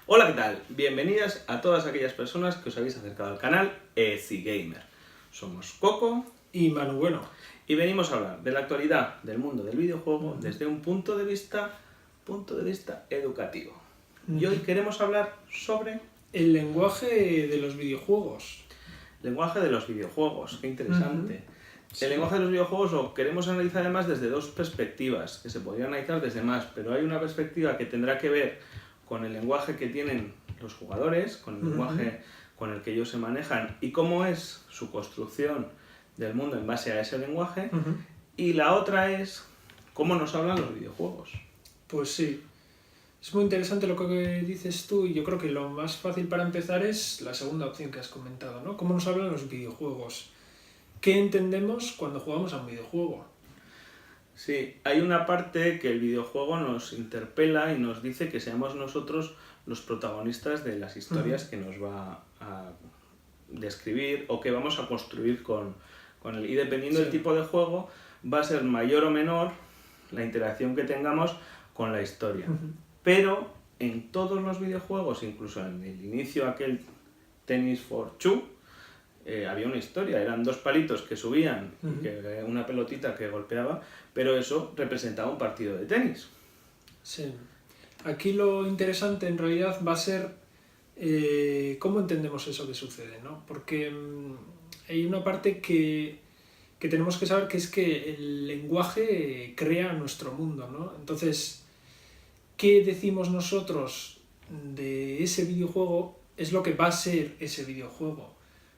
Hola, ¿qué tal? Bienvenidas a todas aquellas personas que os habéis acercado al canal EasyGamer. Somos Coco Y Manu Bueno. y venimos a hablar de la actualidad del mundo del videojuego desde un punto de vista educativo. Y hoy queremos hablar sobre el lenguaje de los videojuegos. Lenguaje de los videojuegos, qué interesante. Sí. El lenguaje de los videojuegos lo queremos analizar además desde dos perspectivas, que se podrían analizar desde más, pero hay una perspectiva que tendrá que ver con el lenguaje que tienen los jugadores, con el lenguaje con el que ellos se manejan y cómo es su construcción del mundo en base a ese lenguaje, y la otra es cómo nos hablan los videojuegos. Pues sí. Es muy interesante lo que dices tú y yo creo que lo más fácil para empezar es la segunda opción que has comentado, ¿no? ¿Cómo nos hablan los videojuegos? ¿Qué entendemos cuando jugamos a un videojuego? Sí, hay una parte que el videojuego nos interpela y nos dice que seamos nosotros los protagonistas de las historias que nos va a describir o que vamos a construir con él. Y dependiendo del tipo de juego, va a ser mayor o menor la interacción que tengamos con la historia. Pero en todos los videojuegos, incluso en el inicio aquel Tennis for Two, había una historia, eran dos palitos que subían, una pelotita que golpeaba, pero eso representaba un partido de tenis. Sí. Aquí lo interesante en realidad va a ser cómo entendemos eso que sucede, ¿no? Porque hay una parte que tenemos que saber, que es que el lenguaje crea nuestro mundo, ¿no? Entonces, ¿qué decimos nosotros de ese videojuego? Es lo que va a ser ese videojuego.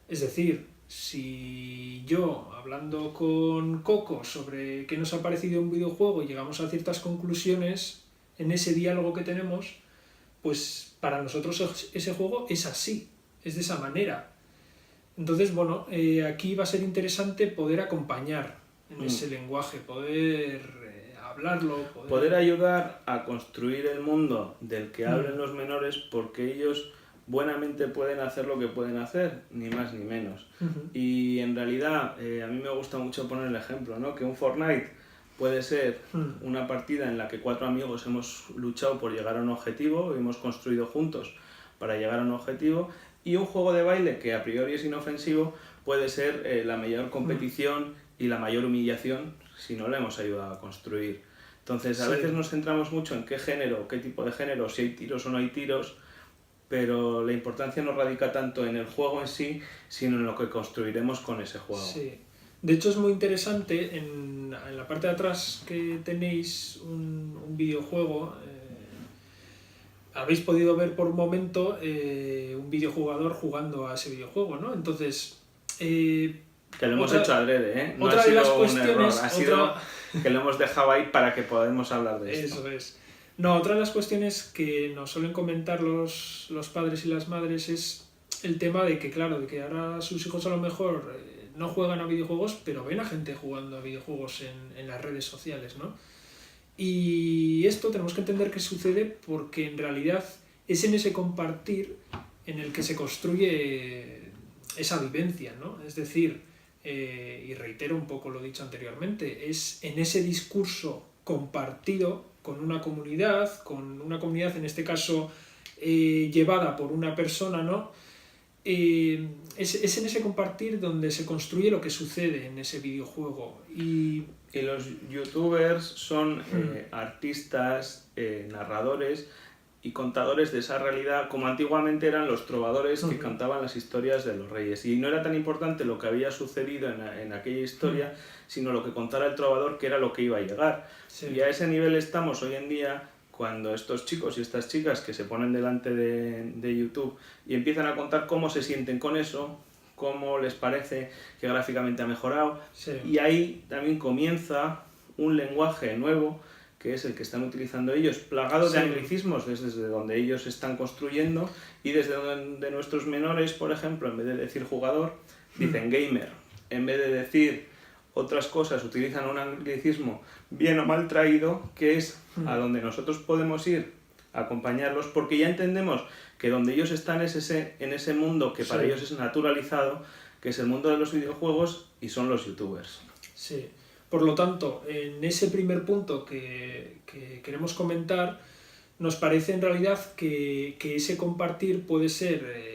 Es decir, si yo, hablando con Coco sobre qué nos ha parecido un videojuego y llegamos a ciertas conclusiones en ese diálogo que tenemos, pues para nosotros ese juego es así, es de esa manera. Entonces, bueno, aquí va a ser interesante poder acompañar en ese lenguaje, poder hablarlo. Poder ayudar a construir el mundo del que hablen los menores, porque ellos buenamente pueden hacer lo que pueden hacer, ni más ni menos. Y en realidad, a mí me gusta mucho poner el ejemplo, ¿no? Que un Fortnite puede ser una partida en la que 4 amigos hemos luchado por llegar a un objetivo, hemos construido juntos para llegar a un objetivo, y un juego de baile que a priori es inofensivo puede ser la mayor competición y la mayor humillación si no lo hemos ayudado a construir. Entonces, a veces nos centramos mucho en qué género, qué tipo de género, si hay tiros o no hay tiros, pero la importancia no radica tanto en el juego en sí, sino en lo que construiremos con ese juego. Sí. De hecho, es muy interesante, en la parte de atrás que tenéis un videojuego, habéis podido ver por un momento un videojugador jugando a ese videojuego, ¿no? Entonces... que lo hemos hecho adrede, ¿eh? No otra ha sido de las un cuestiones, error, ha sido que lo hemos dejado ahí para que podamos hablar de esto. Eso es. No, otra de las cuestiones que nos suelen comentar los padres y las madres es el tema de que, claro, de que ahora sus hijos a lo mejor no juegan a videojuegos, pero ven a gente jugando a videojuegos en las redes sociales, ¿no? Y esto tenemos que entender que sucede porque en realidad es en ese compartir en el que se construye esa vivencia, ¿no? Es decir, y reitero un poco lo dicho anteriormente, es en ese discurso compartido con una comunidad en este caso llevada por una persona, ¿no? Es en ese compartir donde se construye lo que sucede en ese videojuego. Y los youtubers son artistas, narradores y contadores de esa realidad, como antiguamente eran los trovadores que cantaban las historias de los reyes. Y no era tan importante lo que había sucedido en aquella historia, sino lo que contara el trovador, que era lo que iba a llegar. Sí. Y a ese nivel estamos hoy en día, cuando estos chicos y estas chicas que se ponen delante de YouTube y empiezan a contar cómo se sienten con eso, cómo les parece que gráficamente ha mejorado, y ahí también comienza un lenguaje nuevo, que es el que están utilizando ellos, plagado de anglicismos desde donde ellos están construyendo, y desde donde nuestros menores, por ejemplo, en vez de decir jugador, dicen gamer. En vez de decir otras cosas, utilizan un anglicismo bien o mal traído, que es a donde nosotros podemos ir a acompañarlos, porque ya entendemos que donde ellos están es en ese mundo que para ellos es naturalizado, que es el mundo de los videojuegos, y son los youtubers. Sí. Por lo tanto, en ese primer punto que queremos comentar, nos parece en realidad que ese compartir puede ser,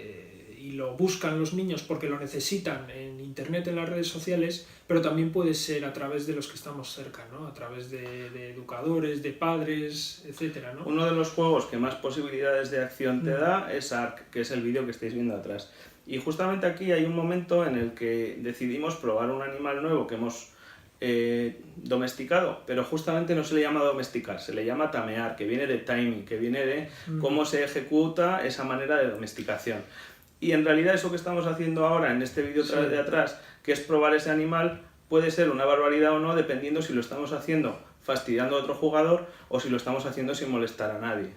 y lo buscan los niños porque lo necesitan en internet, en las redes sociales, pero también puede ser a través de los que estamos cerca, ¿no? A través de educadores, de padres, etcétera, ¿no? Uno de los juegos que más posibilidades de acción te da es Ark, que es el vídeo que estáis viendo atrás. Y justamente aquí hay un momento en el que decidimos probar un animal nuevo que hemos domesticado, pero justamente no se le llama domesticar, se le llama tamear, que viene de timing, que viene de cómo se ejecuta esa manera de domesticación. Y en realidad eso que estamos haciendo ahora en este vídeo de atrás, que es probar ese animal, puede ser una barbaridad o no, dependiendo si lo estamos haciendo fastidiando a otro jugador o si lo estamos haciendo sin molestar a nadie.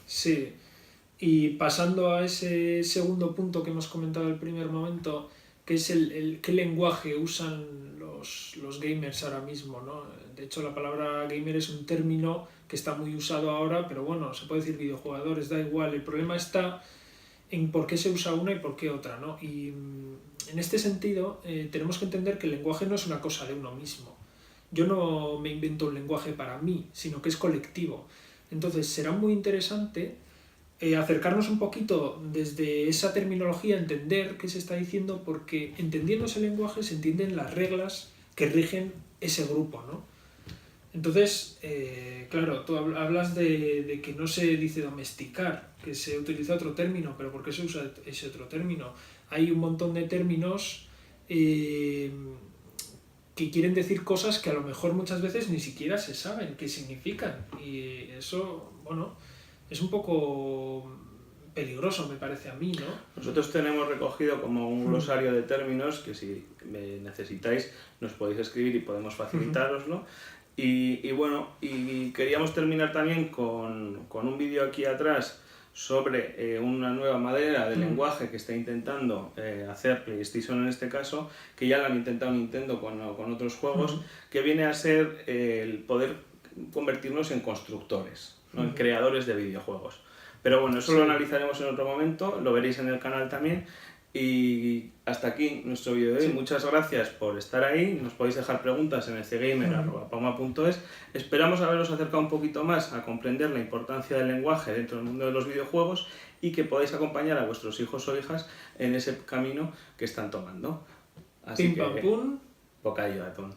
Sí, y pasando a ese segundo punto que hemos comentado al primer momento, que es qué lenguaje usan los gamers ahora mismo, ¿no? De hecho, la palabra gamer es un término que está muy usado ahora, pero bueno, se puede decir videojugadores, da igual. El problema está en por qué se usa una y por qué otra, ¿no? Y en este sentido, tenemos que entender que el lenguaje no es una cosa de uno mismo. Yo no me invento un lenguaje para mí, sino que es colectivo. Entonces, será muy interesante acercarnos un poquito desde esa terminología, entender qué se está diciendo, porque entendiendo ese lenguaje se entienden las reglas que rigen ese grupo, ¿no? Entonces, claro, tú hablas de que no se dice domesticar, que se utiliza otro término, pero ¿por qué se usa ese otro término? Hay un montón de términos que quieren decir cosas que a lo mejor muchas veces ni siquiera se saben qué significan. Y eso, bueno, es un poco peligroso, me parece a mí, ¿no? Nosotros tenemos recogido como un glosario de términos que si necesitáis nos podéis escribir y podemos facilitároslo. Y bueno, y queríamos terminar también con un vídeo aquí atrás sobre una nueva manera de lenguaje que está intentando hacer PlayStation en este caso, que ya lo han intentado Nintendo con otros juegos, que viene a ser el poder convertirnos en constructores, ¿no? En creadores de videojuegos. Pero bueno, eso lo analizaremos en otro momento, lo veréis en el canal también. Y hasta aquí nuestro vídeo de hoy. Muchas gracias por estar ahí. Nos podéis dejar preguntas en cgamer@pauma.es. Esperamos haberos acercado un poquito más a comprender la importancia del lenguaje dentro del mundo de los videojuegos y que podáis acompañar a vuestros hijos o hijas en ese camino que están tomando. Así Pim que, pam pum. bocadillo de atún.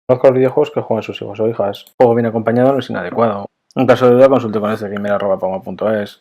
Conozco los videojuegos que juegan sus hijos o hijas. Juego bien acompañado no es inadecuado. En caso de duda consulte con cgamer@pauma.es.